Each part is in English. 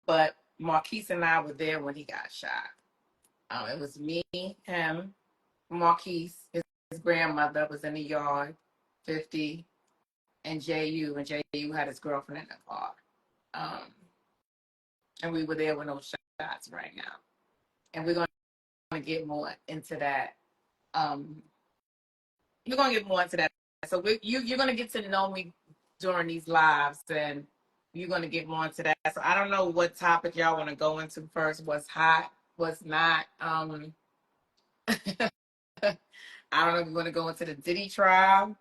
but Marquise and I were there when he got shot. It was me, him, Marquise, his grandmother was in the yard, 50, and JU, and JU had his girlfriend in the car. Um, and we were there with no shots right now. And we're going to get more into that. We're going to get more into that. So you're going to get to know me during these lives, and you're going to get more into that. So I don't know what topic y'all want to go into first. What's hot, what's not. I don't know if you want to go into the Diddy trial,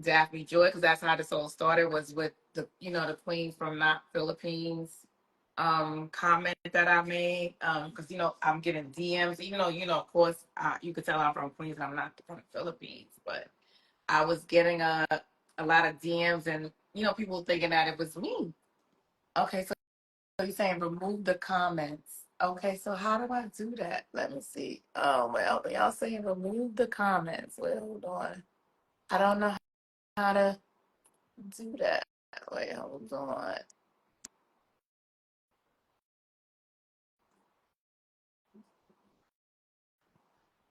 Daphne Joy, because that's how this all started, was with the the queen from not Philippines comment that I made. Because I'm getting DMs, even though of course you could tell I'm from Queens and I'm not from the Philippines, but I was getting a lot of DMs and people thinking that it was me. Okay, so you're saying remove the comments. Okay, so how do I do that? Let me see. Oh well, y'all saying remove the comments. Well, hold on. I don't know how to do that. Wait, hold on.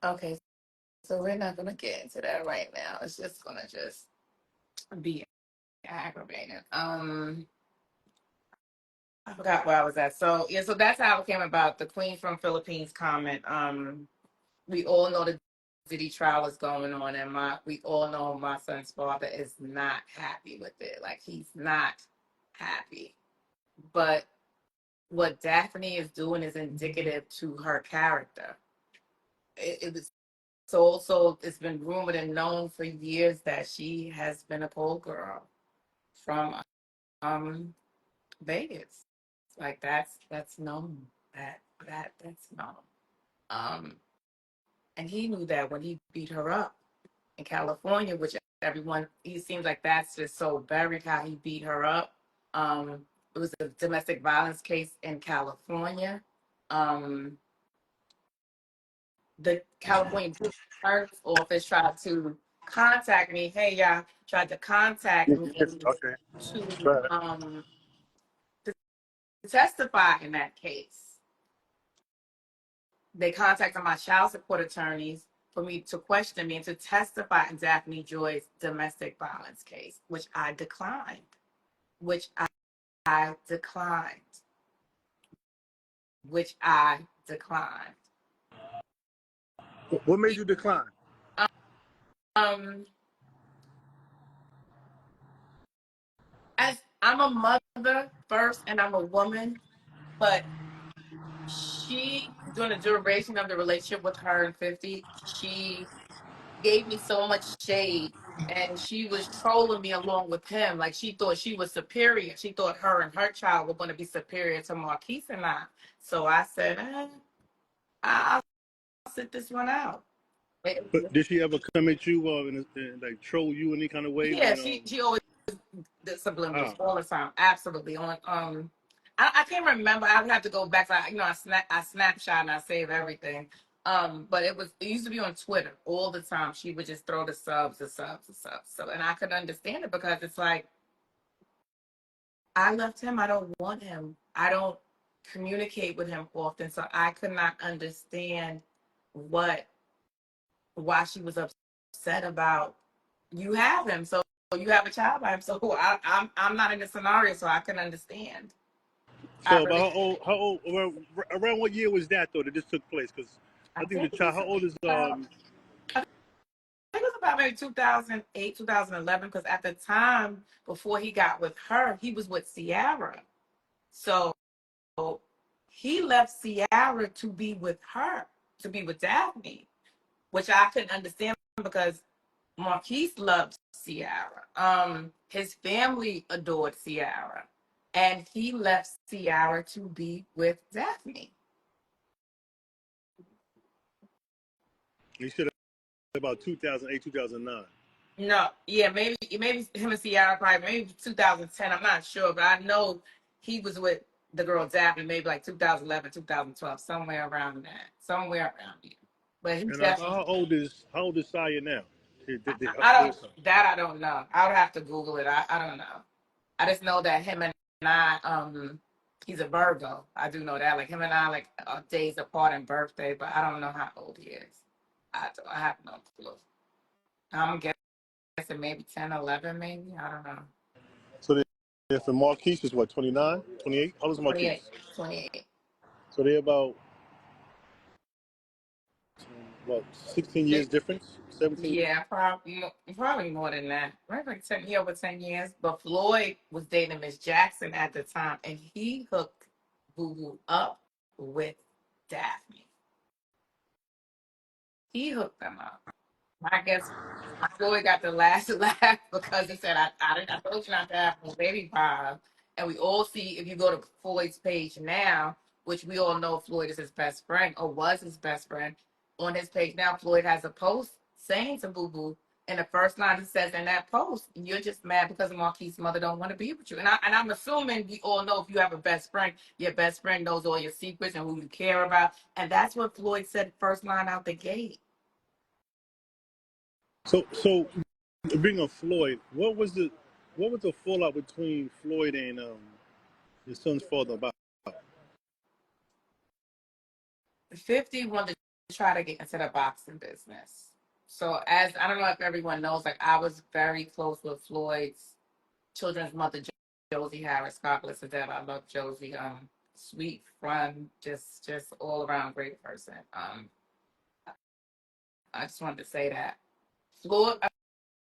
Okay, so we're not gonna get into that right now. It's just gonna be aggravating. I forgot where I was at. So yeah, so that's how it came about. The Queen from Philippines comment. We all know the Diddy trial is going on, and we all know my son's father is not happy with it. Like he's not happy. But what Daphne is doing is indicative to her character. It was so it's been rumored and known for years that she has been a pole girl from um Vegas. Like that's known. That's known. Um and he knew that when he beat her up in California, which everyone he seems like that's just so buried how he beat her up. It was a domestic violence case in California. Um the California Clerk's office tried to contact me. Hey, y'all, tried to contact me Okay. to But testify in that case. They contacted my child support attorneys for me to question me and to testify in Daphne Joy's domestic violence case, which I declined. Which I declined. Which I declined. what made you decline? Um, as I'm a mother first, and I'm a woman, but she, during the duration of the relationship with her and 50, she gave me so much shade, and she was trolling me along with him. Like she thought she was superior. She thought her and her child were going to be superior to Marquise and I. So I said, I'll sit this one out. But did she ever come at you and like troll you in any kind of way Yeah, when she always did subliminals oh all the time. Absolutely. On I can't remember. I would have to go back. So I snapshot and I save everything. But it used to be on Twitter all the time. She would just throw the subs, the subs, the subs. So and I could understand it because it's like I left him. I don't want him. I don't communicate with him often. So I could not understand what why she was upset about you have him. So you have a child by him. So I'm not in the scenario, so I can understand. I so about really how old around what year was that though that this took place? Because I I think the think it child was how old is about I think it was about maybe 2008, 2011, because at the time before he got with her, he was with Ciara. So he left Ciara to be with her, to be with Daphne, which I couldn't understand because Marquise loved Ciara. His family adored Ciara, and he left Ciara to be with Daphne. you said about 2008 2009. No, yeah, maybe him and Ciara probably maybe 2010. I'm not sure, but I know he was with the girl Daphne maybe like 2011, 2012, somewhere around that, somewhere around here. But he And definitely, how old is Saya now? I Your don't son. that I don't know. I would have to Google it. I don't know. I just know that him and I He's a Virgo. I do know that. Like him and I like are days apart in birthday, but I don't know how old he is. I have no clue. I'm guessing maybe 10, 11, maybe. I don't know. So if Marquise is what, 29, 28? How old is 28, Marquise? 28. So they're about what, 16 years Six, difference, 17. yeah, probably more than that. Right, like 10, over 10 years. But Floyd was dating Miss Jackson at the time, and he hooked BooBoo up with Daphne. He hooked them up. I guess Floyd got the last laugh because he said, I told you not to have no baby Bob. And we all see, if you go to Floyd's page now, which we all know Floyd is his best friend or was his best friend, on his page now, Floyd has a post saying to BooBoo, and the first line he says in that post, you're just mad because Marquise's mother don't want to be with you. And I'm assuming we all know if you have a best friend, your best friend knows all your secrets and who you care about. And that's what Floyd said first line out the gate. So being a Floyd, what was the fallout between Floyd and his son's father about? 50 wanted to try to get into the boxing business. So as I don't know if everyone knows, like I was very close with Floyd's children's mother, Josie Harris. God bless her dead. I love Josie. Sweet, fun, just all around great person. I just wanted to say that. Floyd,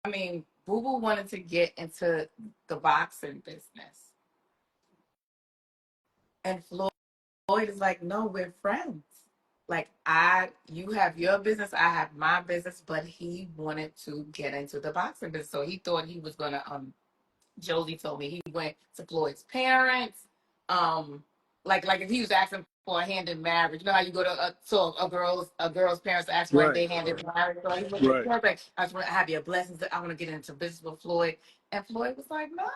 I mean, BooBoo wanted to get into the boxing business. And Floyd is like, no, we're friends. Like you have your business, I have my business, but he wanted to get into the boxing business. So he thought he was gonna Josie told me he went to Floyd's parents. Um, like if he was asking for a hand in marriage, you know how you go to a girl's parents to ask for Right, their hand in marriage. So he went to right. Floyd, like, I just want to have your blessings. I want to get into business with Floyd, and Floyd was like, no,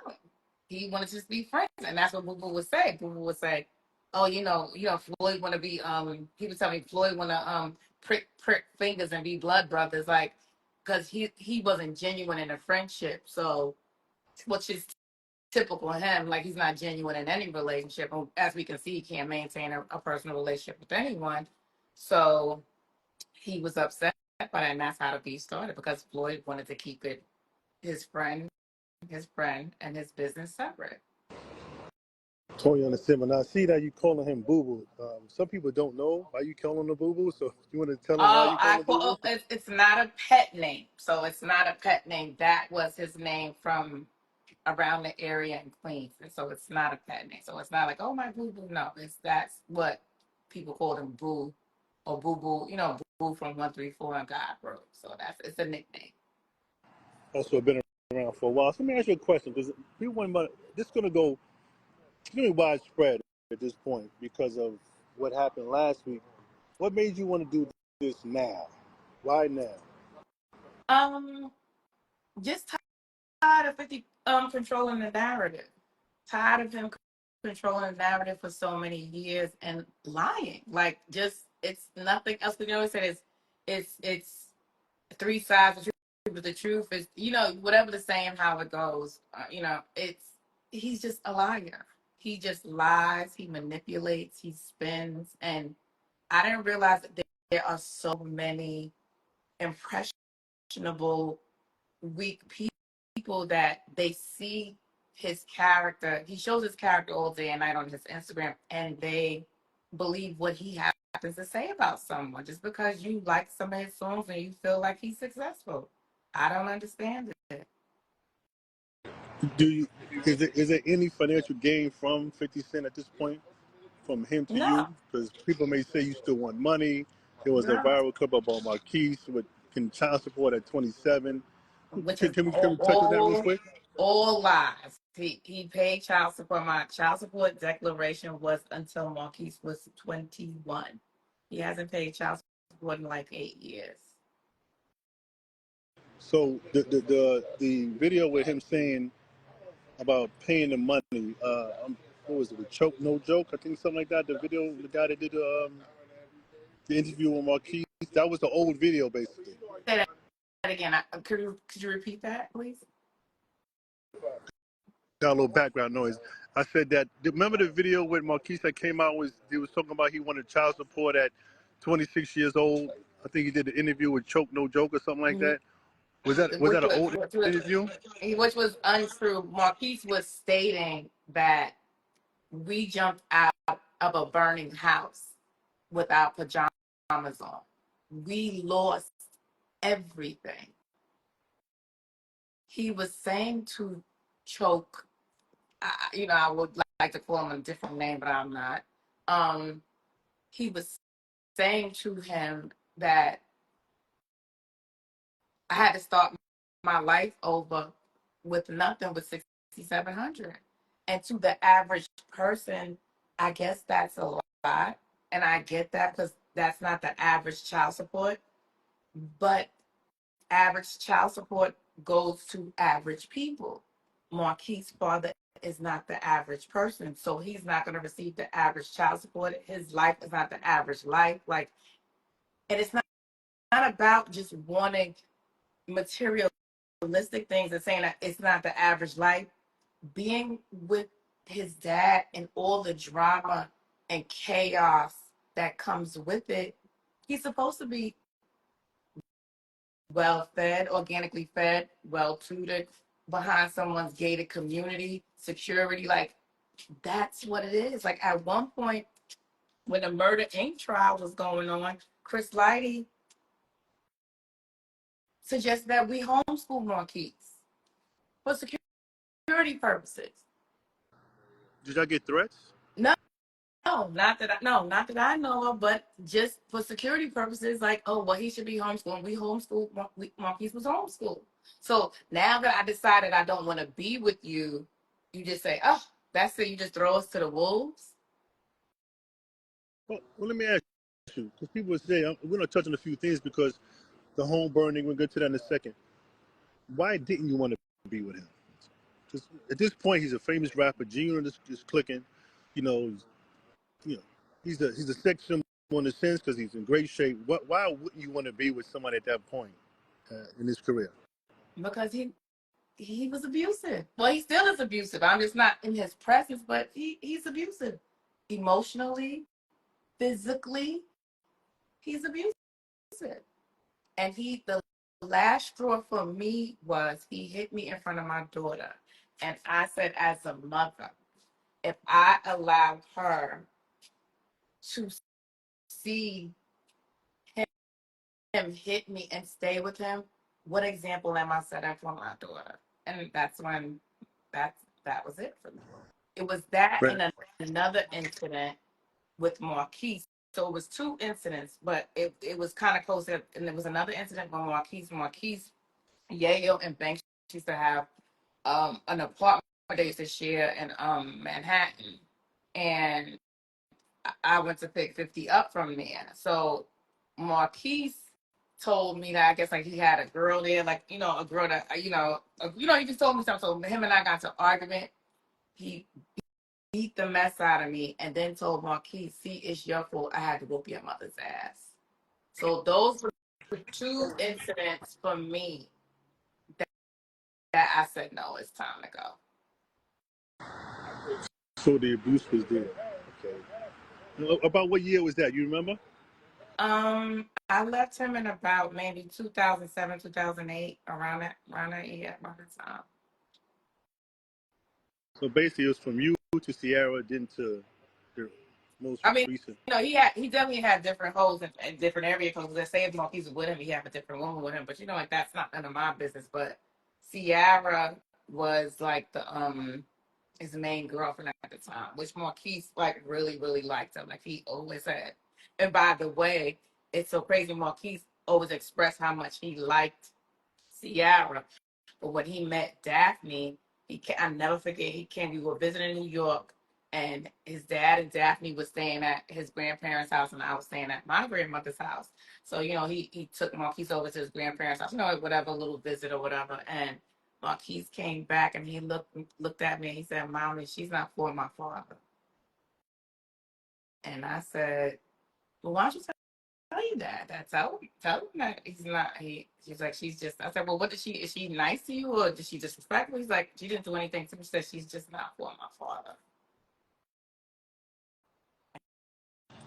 he wanted to just be friends, and that's what BooBoo would say. BooBoo would say, oh, Floyd want to be he was telling me Floyd want to prick fingers and be blood brothers, like because he wasn't genuine in a friendship, so which is typical of him. Like he's not genuine in any relationship. As we can see, he can't maintain a personal relationship with anyone. So he was upset by that, and that's how the beef started because Floyd wanted to keep it his friend, and his business separate. Totally understand. But I see that you calling him Boo Boo. Some people don't know why you calling him Boo Boo. So you want to tell them why Oh, you calling him Boo Boo? it's not a pet name. So it's not a pet name. That was his name from around the area in Queens. And so it's not a pet name. So it's not like, oh my boo boo. No, that's what people call him boo or boo boo, boo from 134 and God broke. So it's a nickname. Also been around for a while. So let me ask you a question because people want about this is gonna be widespread at this point because of what happened last week. What made you want to do this now? Why now? Um, just tired of 50 controlling the narrative. Tired of him controlling the narrative for so many years and lying. Like just it's nothing else. You know, it's three sides of the truth, but the truth is, whatever the saying, how it goes, he's just a liar. He just lies, he manipulates, he spins, and I didn't realize that there are so many impressionable, weak people that they see his character. He shows his character all day and night on his Instagram, and they believe what he happens to say about someone just because you like some of his songs and you feel like he's successful. I don't understand it. Do you is there any financial gain from 50 Cent at this point from him to you? No, Because people may say you still want money. There was a no, viral clip about Marquise with child support at 27. which Can, is can we can all we touch on that real quick? all lies. He paid child support. My child support declaration was until Marquise was 21. He hasn't paid child support in like 8 years. So the video with him saying about paying the money. What was it? With choke no joke? I think something like that. The video, the guy that did the interview with Marquise. That was the old video, basically. Say that again. Could you repeat that, please? Got a little background noise. I said that. Remember the video with Marquise that came out? Was he was talking about he wanted child support at 26 years old? I think he did an interview with Choke No Joke or something like Mhm. that. Was that an old interview? Which was untrue. Marquise was stating that we jumped out of a burning house with our pajamas on. We lost everything. He was saying to Choke, I would like to call him a different name, but I'm not. He was saying to him that I had to start my life over with nothing with 6,700. And to the average person, I guess that's a lot. And I get that because that's not the average child support. But average child support goes to average people. Marquise's father is not the average person. So he's not going to receive the average child support. His life is not the average life. And it's not about just wanting materialistic things and saying that it's not the average life. Being with his dad and all the drama and chaos that comes with it, he's supposed to be well fed, organically fed, well tutored, behind someone's gated community, security. Like, that's what it is. Like, at one point, when the Murder Inc. trial was going on, Chris Lighty suggested that we homeschool Marquise for security purposes. Did y'all get threats? No, not that I know of, but just for security purposes, like, oh, well, he should be homeschooled. We homeschooled. Marquise was homeschooled. So now that I decided I don't want to be with you, you just say, oh, that's it. You just throw us to the wolves. Well, let me ask you, because people would say we're gonna touch on a few things because the home burning. We'll get to that in a second. Why didn't you want to be with him? Just at this point, he's a famous rapper. Gino is clicking. You know, you know, he's a sex symbol in a sense because he's in great shape. Why wouldn't you want to be with somebody at that point in his career? Because he was abusive. Well, he still is abusive. I'm just not in his presence, but he's abusive. Emotionally, physically, he's abusive. And the last straw for me was he hit me in front of my daughter. And I said, as a mother, if I allow her to see him hit me and stay with him, what example am I setting for my daughter? And that's when that was it for me. It was that Right. and another incident with Marquise. So it was two incidents, but it was kind of close. And there was another incident with Marquise, Yale, and Banks used to have an apartment they used to share in Manhattan. And I went to pick 50 up from there. So Marquise told me that I guess like he had a girl there, like, a girl that, he just told me something. So him and I got to argument. He beat the mess out of me and then told Marquise, see, it's your fault. I had to whoop your mother's ass. So those were two incidents for me that I said, no, it's time to go. So the abuse was there. Okay. About what year was that? You remember? I left him in about maybe 2007, 2008, around that year, around that time. So basically, it was from you to Sierra, then to the most I mean, recent. he definitely had different holes in different area codes. Let's say if Marquise was with him, he had a different woman with him. But like that's not none of my business. But Sierra was like his main girlfriend at the time, which Marquise like really, really liked him. Like he always had. And by the way, it's so crazy. Marquise always expressed how much he liked Sierra. But when he met Daphne, I never forget. He came. We were visiting New York, and his dad and Daphne was staying at his grandparents' house, and I was staying at my grandmother's house. So he took Marquise over to his grandparents' house. Whatever little visit or whatever. And Marquise came back, and he looked at me, and he said, "Mommy, she's not for my father." And I said, "Well, why don't you you that. Tell him that he's not. She's like, she's just. I said, well, what did she? Is she nice to you, or did she disrespect you? He's like, she didn't do anything to me. She said she's just not for my father.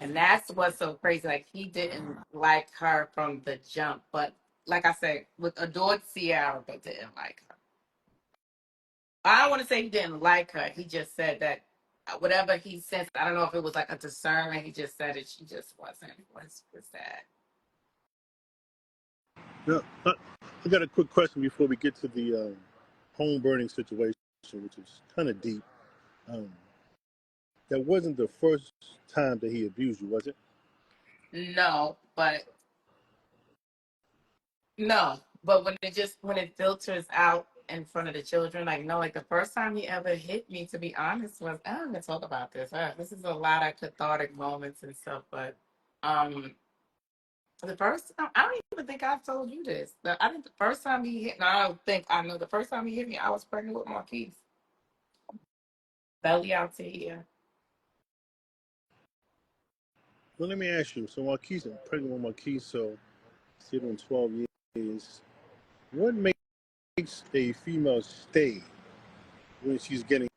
And that's what's so crazy. Like he didn't like her from the jump, but like I said, with adored Sierra, but didn't like her. I don't want to say he didn't like her. He just said that whatever he sensed, I don't know if it was like a discernment. He just said it. She just wasn't. Was that? Now, I got a quick question before we get to the home burning situation, which is kind of deep. Um, that wasn't the first time that he abused you, was it? No, but no, but when it filters out in front of the children, like no, like the first time he ever hit me, to be honest, was I don't even talk about this. This is a lot of cathartic moments and stuff, but um, the first time I don't even think I've told you this. I think the first time he hit, no, I don't think I know. The first time he hit me, I was pregnant with Marquise, belly out to here. Well, let me ask you. So Marquise, I'm pregnant with Marquise, so it's been 12 years. What makes a female stay when she's getting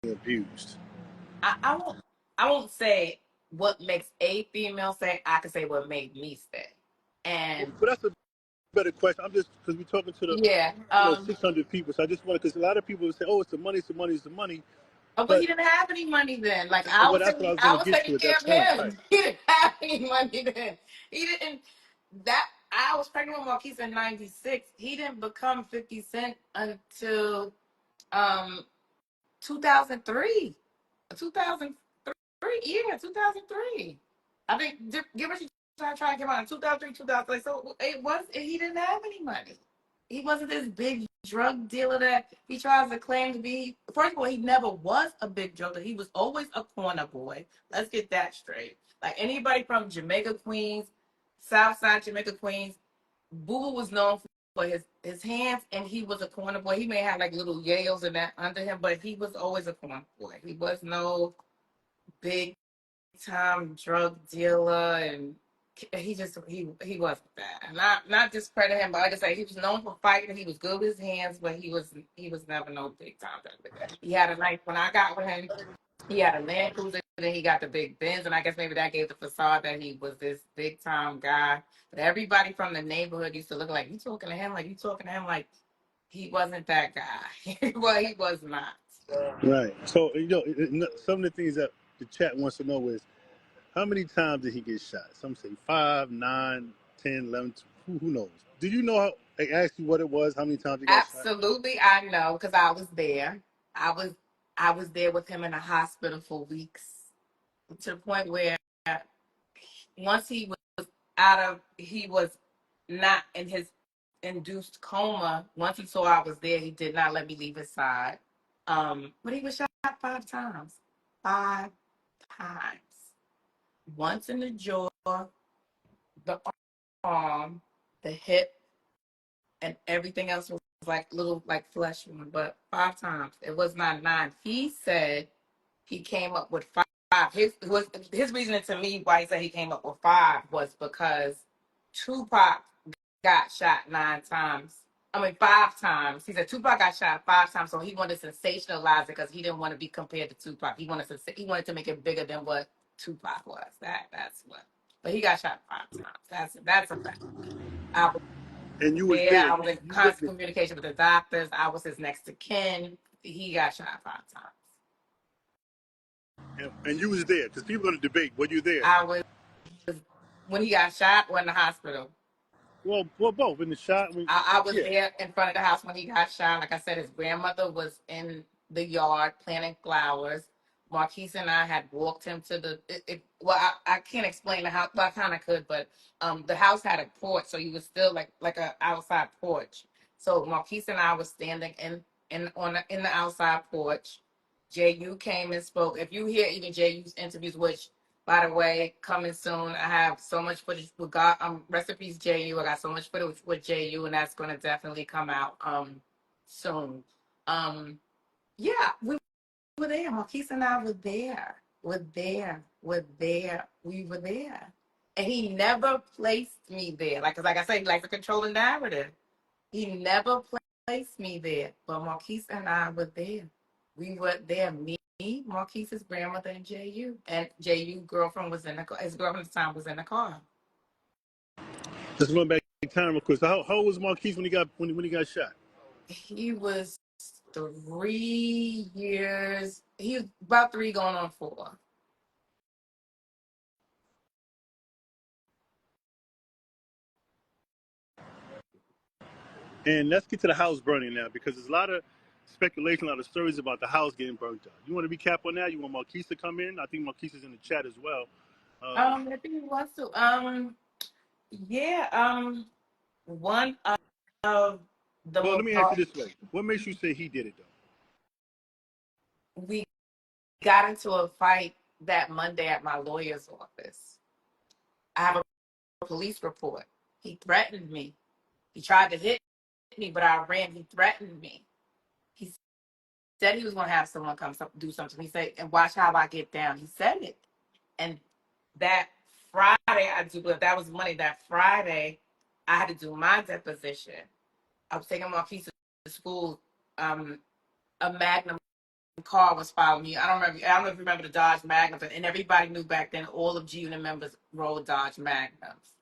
abused? I won't I won't say what makes a female say. I can say what made me stay, and But that's a better question. I'm just because we're talking to the yeah. 600 people, so I just want to because a lot of people say, "Oh, it's the money, it's the money, it's the money," Oh, but but he didn't have any money then. Like well, that's what I was I going to was get to taking at care that of point. Right. him. He didn't have any money then. He didn't. That I was pregnant with Marquise in '96. He didn't become 50 Cent until um 2003. 2003, yeah, 2003. I think give us trying to get out in 2003, 2000. So it was he didn't have any money. He wasn't this big drug dealer that he tries to claim to be. First of all, he never was a big drug dealer. He was always a corner boy. Let's get that straight. Like anybody from Jamaica, Queens, South Side Jamaica, Queens, BooBoo was known for his hands, and he was a corner boy. He may have like little yales and that under him, but he was always a corner boy. He was no big time drug dealer, and he wasn't that. And not discredit him, but like I say, he was known for fighting. He was good with his hands, but he was never no big time drug dealer. He had a nice when I got with him. He had a Land Cruiser, then he got the big Benz, and I guess maybe that gave the facade that he was this big time guy. But everybody from the neighborhood used to look like you talking to him, like you talking to him, like he wasn't that guy. Well, he was not. Right. So some of the things that the chat wants to know is how many times did he get shot? Some say 5, 9, 10, 11. Who knows? Do you know how? I asked you what it was. How many times he got shot? Absolutely, I know because I was there. I was I was there with him in the hospital for weeks to the point where once he was not in his induced coma. Once he saw I was there, he did not let me leave his side. But he was shot 5 times. 5 times. Once in the jaw, the arm, the hip, and everything else was like little like flesh wound. But 5 times. It was not 9. He said he came up with 5. His reasoning to me why he said he came up with 5 was because Tupac got shot 9 times. I mean 5 times. He said Tupac got shot 5 times, so he wanted to sensationalize it because he didn't want to be compared to Tupac. He wanted to make it bigger than what Tupac was. That's what. But he got shot 5 times. That's a fact. I was And you was there. there. I was in You constant witnessed communication with the doctors. I was his next to kin. He got shot 5 times. it. And you was there because people are going to debate. Were you there? I was when he got shot or in the hospital. Well, both in the shot. I was Yeah. there in front of the house when he got shot. Like I said, his grandmother was in the yard planting flowers. Marquise and I had walked him to well, I can't explain the house. Well, I kind of could, but the house had a porch, so he was still like a outside porch. So Marquise and I was standing in the outside porch. Ju came and spoke. If you hear even Ju's interviews, which by the way, coming soon. I have so much footage with God. Recipes JU. I got so much footage with JU, and that's going to definitely come out soon. Yeah, we were there. Marquise and I were there. We're there. We were there. And he never placed me there. Like I said, he likes to control the narrative. He never placed me there. But Marquise and I were there. We were there. Me, Marquise's grandmother, and JU. And JU girlfriend was in the car. His girlfriend at the time was in the car. Let's run back in time real quick. So how old was Marquise when he got shot? He was 3 years. He was about 3 going on 4. And let's get to the house burning now because there's a lot of speculation, a lot of stories about the house getting burnt down. You want to recap on that? You want Marquise to come in? I think Marquise is in the chat as well. I think he wants to. Yeah. One of the Well, more let me ask you this way: what makes you say he did it though? we got into a fight that Monday at my lawyer's office. I have a police report. He threatened me. He tried to hit me, but I ran. He threatened me. He said he was going to have someone come do something. He said, and watch how I get down. He said it. And that Friday, I do believe that was Monday. That Friday, I had to do my deposition. I was taking my piece to school. A Magnum car was following me. I don't remember. I don't know if you remember the Dodge Magnums, and everybody knew back then. All of G Unit members rode Dodge Magnums.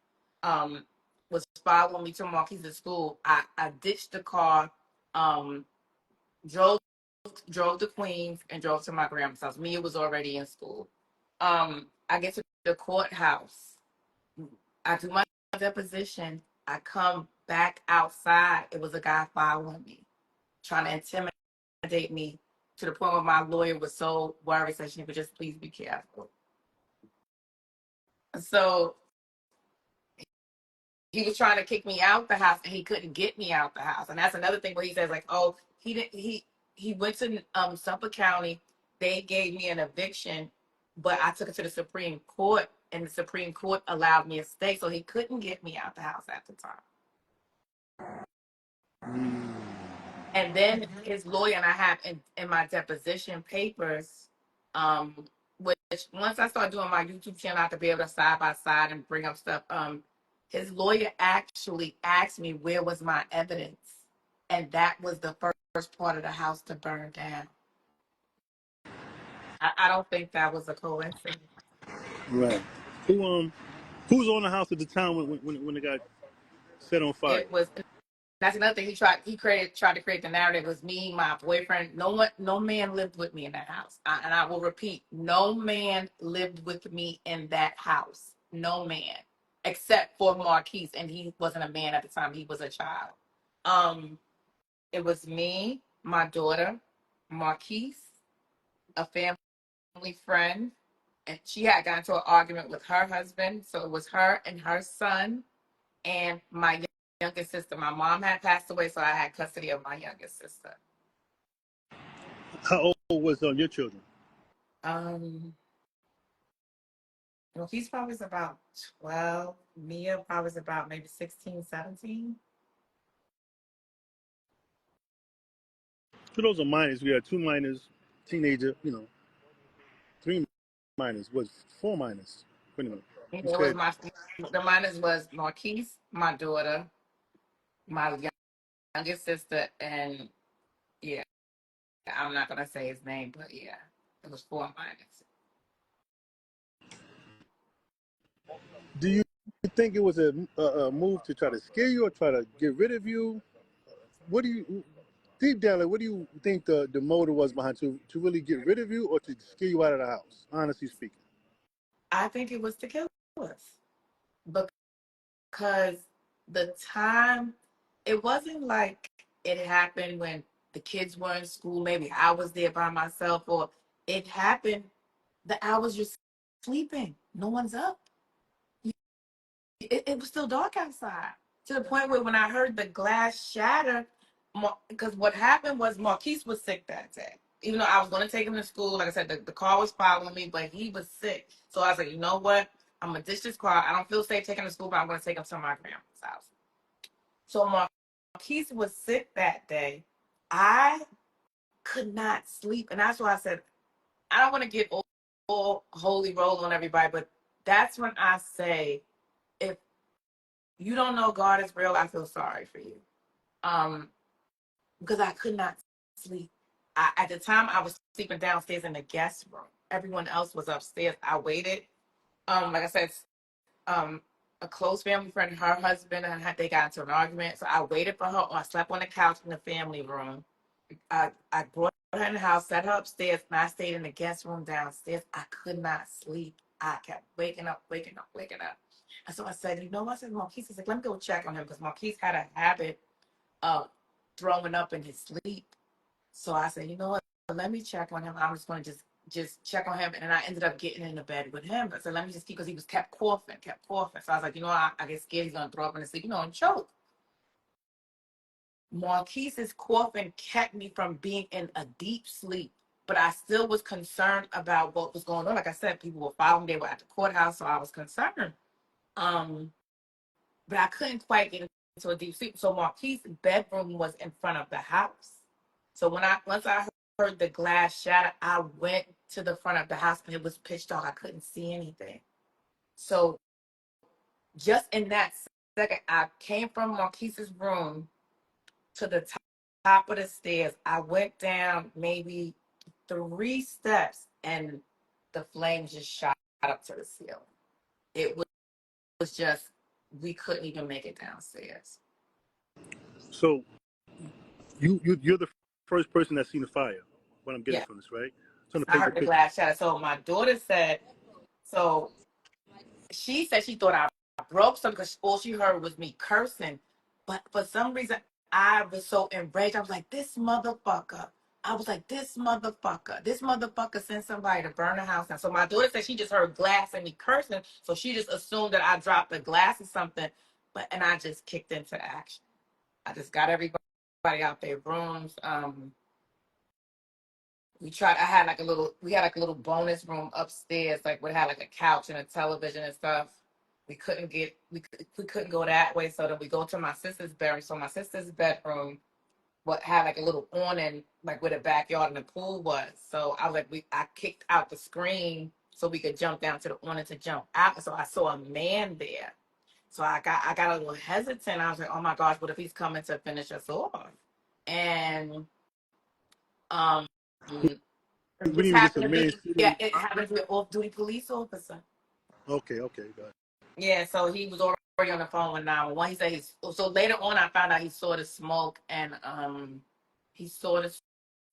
Was following me to Marquise's school. I ditched the car, um, drove to Queens, and drove to my grandma's house. Mia was already in school. I get to the courthouse. I do my deposition. I come back outside. It was a guy following me, trying to intimidate me to the point where my lawyer was so worried, so she would just please be careful. So he was trying to kick me out the house, and he couldn't get me out the house. And that's another thing where he says like, oh, he didn't. He went to Suffolk County. They gave me an eviction, but I took it to the Supreme Court, and the Supreme Court allowed me to stay, so he couldn't get me out the house at the time. And then his lawyer and I have in my deposition papers, which once I start doing my YouTube channel, I have to be able to side by side and bring up stuff. His lawyer actually asked me where was my evidence, and that was the first part of the house to burn down. I don't think that was a coincidence. Right. Who's on the house at the time when it got set on fire? It was. That's another thing he tried to create the narrative. It was me, my boyfriend. No man lived with me in that house. And I will repeat, no man lived with me in that house. No man, except for Marquise, and he wasn't a man at the time. He was a child. Um, it was me, my daughter, Marquise, a family friend, and she had gotten into an argument with her husband. So it was her and her son and my youngest sister. My mom had passed away, so I had custody of my youngest sister. How old was your children? Well, he's probably about 12. Mia probably was about maybe 16, 17. So those are minors. We had 2 minors, teenager. 3 minors. Was 4 minors? Wait a minute. It You was said the minors was Marquise, my daughter, my youngest sister, and yeah, I'm not gonna say his name, but yeah, it was 4 minors. do you think it was a move to try to scare you or try to get rid of you? What do you deep down, like, what do you think the motive was behind to really get rid of you or to scare you out of the house? Honestly speaking. I think it was to kill us because the time it wasn't like it happened when the kids were in school. Maybe I was there by myself, or it happened the hours you're sleeping. No one's up. It was still dark outside to the point where when I heard the glass shatter, because what happened was Marquise was sick that day. Even though I was going to take him to school, like I said, the car was following me, but he was sick. So I was like, you know what? I'm going to ditch this car. I don't feel safe taking him to school, but I'm going to take him to my grandma's house. So Marquise was sick that day. I could not sleep. And that's why I said, I don't want to get all holy roll on everybody, but that's when I say, if you don't know God is real, I feel sorry for you. Because I could not sleep. At the time, I was sleeping downstairs in the guest room. Everyone else was upstairs. I waited. Like I said, um, a close family friend, her husband, and they got into an argument. So I waited for her, or I slept on the couch in the family room. I brought her in the house, set her upstairs, and I stayed in the guest room downstairs. I could not sleep. I kept waking up, waking up, waking up. And so I said, you know what? I said, Marquise, I said, let me go check on him, because Marquise had a habit of throwing up in his sleep. So I said, you know what? Let me check on him. I'm just going to just check on him. And then I ended up getting into bed with him. I said, let me just keep, because he was kept coughing, kept coughing. So I was like, you know, I get scared he's going to throw up in his sleep, and choke. Marquise's coughing kept me from being in a deep sleep, but I still was concerned about what was going on. Like I said, people were following, they were at the courthouse, so I was concerned. Um, but I couldn't quite get into a deep sleep. So Marquise's bedroom was in front of the house. So once I heard the glass shatter, I went to the front of the house, and it was pitch dark. I couldn't see anything. So just in that second, I came from Marquise's room to the top of the stairs. I went down maybe 3 steps, and the flames just shot up to the ceiling. It was just, we couldn't even make it downstairs. So you're the first person that's seen the fire. What I'm getting Yeah, from this, right? So I'm gonna I paint the heard the picture. glass shatter. So my daughter said, so she said she thought I broke something, because all she heard was me cursing. But for some reason, I was so enraged. I was like, this motherfucker. I was like, this motherfucker. This motherfucker sent somebody to burn the house down. So my daughter said she just heard glass and me cursing. So she just assumed that I dropped the glass or something. And I just kicked into action. I just got everybody out their rooms. We had like a little bonus room upstairs, like we had like a couch and a television and stuff. We couldn't go that way, so then we go to my sister's bedroom. So my sister's bedroom had like a little awning, like where the backyard and the pool was. So I kicked out the screen so we could jump down to the awning to jump out. So I saw a man there. So I got a little hesitant. I was like, oh my gosh, what if he's coming to finish us off? And um it What do just you mean, just a happened to man be, yeah, sitting? it happened to be an off-duty police officer. Okay, got it. Yeah, so he was already on the phone with 911. He said so later on I found out he saw the smoke, and he saw the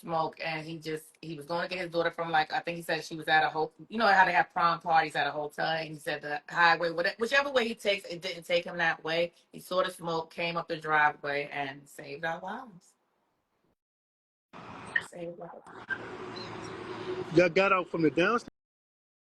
smoke, and he was going to get his daughter from, like, I think he said she was at a hotel. You know how they have prom parties at a hotel, and he said the highway, whichever way he takes, it didn't take him that way. He saw the smoke, came up the driveway, and saved our lives. Saved our lives. Y'all got out from the downstairs